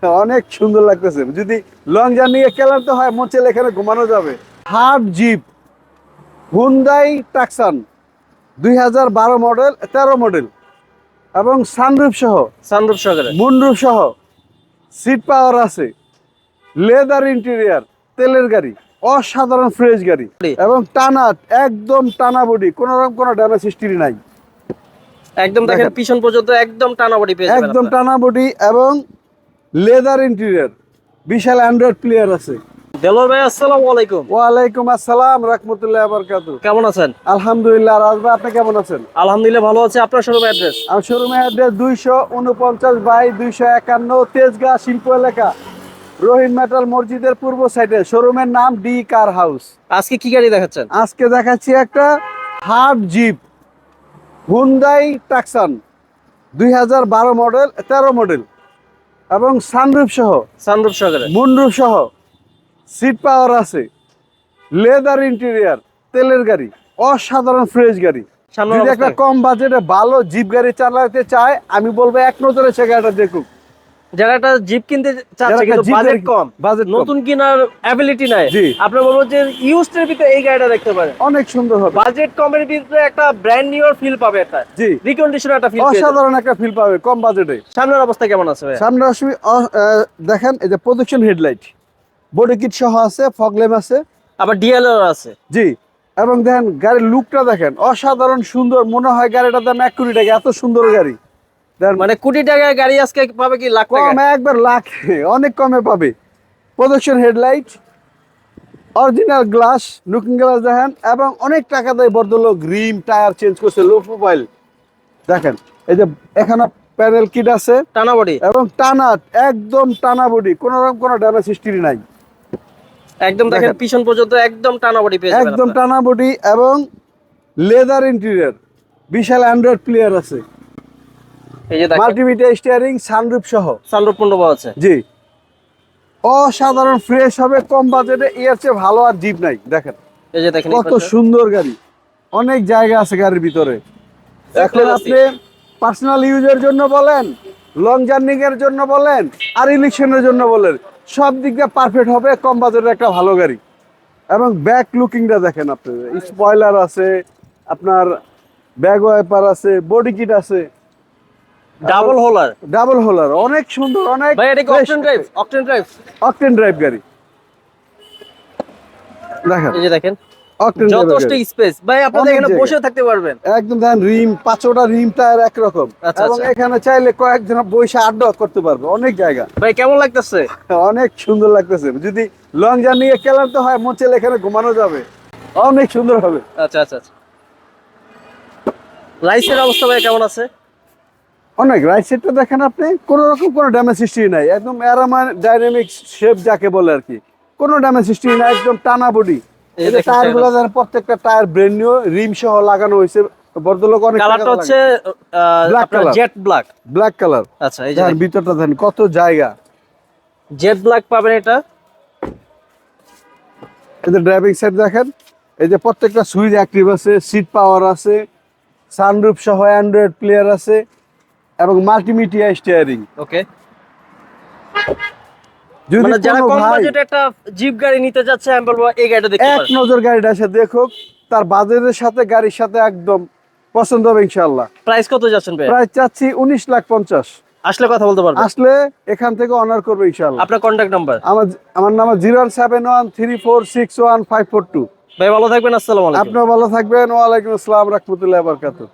অনেক সুন্দর লাগতেছে। যদি লং জার্নি ক্লান্ত হয় মন চাইলে এখানে ঘুমানো যাবে। Hard jeep Hyundai Tucson 2012 model, 13 model এবং সানরুফ সহ, সানরুফ সহকারে, মুনরুফ সহ, সিট পাওয়ার আছে, লেদার ইন্টেরিয়ার, তেলের গাড়ি, অসাধারণ ফ্রেশ গাড়ি এবং টানা, একদম টানা বডি, কোনো রকম কোনো ড্যামেজ হিস্ট্রি নাই। একদম দেখেন পিছন পর্যন্ত একদম টানা বডি পেয়ে যাবেন একদম আপনারা। টানা বডি এবং লেদার ইন্টেরিয়ার, বিশাল অ্যান্ড্রয়েড প্লেয়ার আছে। দেলোয়ার ভাই আসসালামু আলাইকুম। ওয়ালাইকুম আসসালাম রাহমাতুল্লাহি ওয়া বারাকাতুহু। কেমন আছেন? আলহামদুলিল্লাহ। রাজ ভাই আপনি কেমন আছেন? আলহামদুলিল্লাহ ভালো আছে। আপনার শোরুম অ্যাড্রেস? আমার শোরুমের অ্যাড্রেস 249/251 তেজগাঁ শিল্প এলাকা, রহিম মেটাল মসজিদের পূর্ব সাইডে। শোরুমের নাম ডি কার হাউস। আজকে কি গাড়ি দেখাচ্ছেন? আজকে দেখাচ্ছি একটা hard jeep Hyundai Tucson 2012 model, 13 model এবং সানরুফ সহ, সানরুফ সহকারে, মুনরুফ সহ, সিট পাওয়ার আছে, লেদার ইন্টেরিয়ার, তেলের গাড়ি, অসাধারণ ফ্রেশ গাড়ি। সামনের যদি একটা অবস্থায় কম বাজেটে ভালো জিপ গাড়ি চালাতে চায় আমি বলবো এক নজরে সে গাড়িটা দেখুক। যারা একটা জিপ কিনতে চাচ্ছে যারা কিন্তু একটা বাজেট জিপের- কম, বাজেট কম। নতুন কেনার অ্যাবিলিটি নাই, জি। আপনি বলবো যে ইউজড এর ভিতরে এই গাড়িটা দেখতে পারেন। অনেক সুন্দর হবে। বাজেট কমের ভিতরে একটা ব্র্যান্ড নিউ ফিল পাবে, একটা জি, রিকন্ডিশন একটা ফিল পেয়ে যাবেন। অসাধারণ একটা ফিল পাবে কম বাজেটে। সামনের অবস্থা কেমন আছে ভাই? সামনে দেখেন এই যে প্রজেকশন হেডলাইট, বডি কিট সহ আছে, ফগলেম আছে। আবার ডিএলআর আছে। জি, এবং দেখেন গাড়ির লুকটা দেখেন অসাধারণ সুন্দর। মনে হয় গাড়িটার দাম 1 কোটি টাকা, এত সুন্দর গাড়ি। দেখেন মানে কোটি টাকার গাড়ি আজকে পাবে কি লাখ টাকা? কম, একবার লাখ, অনেক কমে পাবে। Projection headlight, original glass, looking glass দেখেন, এবং অনেক টাকা দেয় ভদ্রলোক। রিম টায়ার চেঞ্জ করছে, লো প্রোফাইল দেখেন। এই যে এখানে প্যানেল কিট আছে টানা বডি, এবং টানা, একদম টানা বডি, কোনো রকম কোনো ড্যামেজ হিস্ট্রি নাই। একদম দেখেন দেখেন। পিছন পর্যন্ত একদম টানা বডি পেয়ে যাবেন একদম আপনারা। টানা বডি এবং লেদার ইন্টেরিয়ার, বিশাল অ্যান্ড্রয়েড প্লেয়ার আছে, এই যে দেখেন মাল্টিমিডিয়া স্টিয়ারিং, সানরুফ সহ। সানরুফ মন্ডপ আছে। জি, অসাধারণ ফ্রেশ হবে কম বাজেটে। এর চেয়ে ভালো আর জিপ নাই। দেখেন এই যে দেখেন কত সুন্দর গাড়ি, অনেক জায়গা আছে গাড়ির ভিতরে। এখন আপনি পার্সোনাল ইউজের জন্য বলেন, লং জার্নিং এর জন্য বলেন, আর ইলেকশনের জন্য বলেন, সব দিক দিয়ে পারফেক্ট হবে কম বাজেটের একটা ভালো গাড়ি। এবং ব্যাক লুকিংটা দেখেন আপনি, স্পয়লার আছে, আপনার ব্যাক ওয়াইপার আছে, বডি কিট আছে, ডাবল হোলার। ডাবল হোলার, অনেক সুন্দর, অনেক ভাই এটা কি octane drive? Octane drive, octane drive গাড়ি দেখেন। এই যে দেখেন অকটেন যথেষ্ট স্পেস ভাই, আপনি অনেক এখানে জায়গা। বসে থাকতে পারবেন। একদম দেখেন রিম, পাঁচটা রিম টায়ার একরকম। আচ্ছা, এবং আচ্ছা। এখানে চাইলে কয়েকজন বসে আড্ডা করতে পারবে, অনেক জায়গা। ভাই কেমন লাগতেছে? অনেক সুন্দর লাগতেছে। যদি লং জার্নি ক্লান্ত হয় মন চাইলে এখানে ঘুমানো যাবে, অনেক সুন্দর হবে। আচ্ছা আচ্ছা আচ্ছা। লাইসের অবস্থা ভাই কেমন আছে? অনেক। রাইট সাইডটা দেখেন আপনি, কোনো রকম কোনো ড্যামেজ হিস্ট্রি নাই। একদম অ্যারামান ডাইনামিক শেপ যাকে বলে আর কি, কোনো ড্যামেজ হিস্ট্রি নাই, একদম টানা বডি। এই এই যে দেখেন টায়ার গুলো দেখেন, প্রত্যেকটা টায়ার ব্র্যান্ড নিউ, রিম সহ লাগানো হয়েছে। ভদ্রলোক অনেক কালারটা হচ্ছে Black আপনার color। Jet black. Black colour. আচ্ছা এই যে দেখেন ভিতরটা দেখেন কত জায়গা। জেট ব্ল্যাক পাবেন এটা। এই যে ড্রাইভিং সাইড দেখেন, এই যে প্রত্যেকটা সুইচ অ্যাক্টিভ আছে, সিট পাওয়ার আছে, সানরুফ সহ অ্যান্ড্রয়েড প্লেয়ার আছে এবং মাল্টিমিডিয়া স্টিয়ারিং। ওকে, যদি মানে যারা কোনো কম ভাই বাজেটে একটা জিপ গাড়ি নিতে যাচ্ছে আমি বলবো এই গাড়িটা দেখতে এক পারেন। নজর গাড়িটা এসে দেখুক, তার বাজেটের সাথে গাড়ির সাথে একদম পছন্দ হবে ইনশাআল্লাহ। প্রাইস কত যাচ্ছেন ভাই? প্রায় চাচ্ছি 19,50,000। আসলে কথা বলতে পারবেন। আসলে এখান থেকে অনার করবে ইনশাআল্লাহ। আপনার কন্ট্যাক্ট নাম্বার? আমার নাম 07134615542। ভাই ভালো থাকবেন, আসসালামু আলাইকুম। আপনিও ভালো থাকবেন। ওয়ালাইকুম আসসালাম রাহমাতুল্লাহি ওয়া বারাকাতুহু।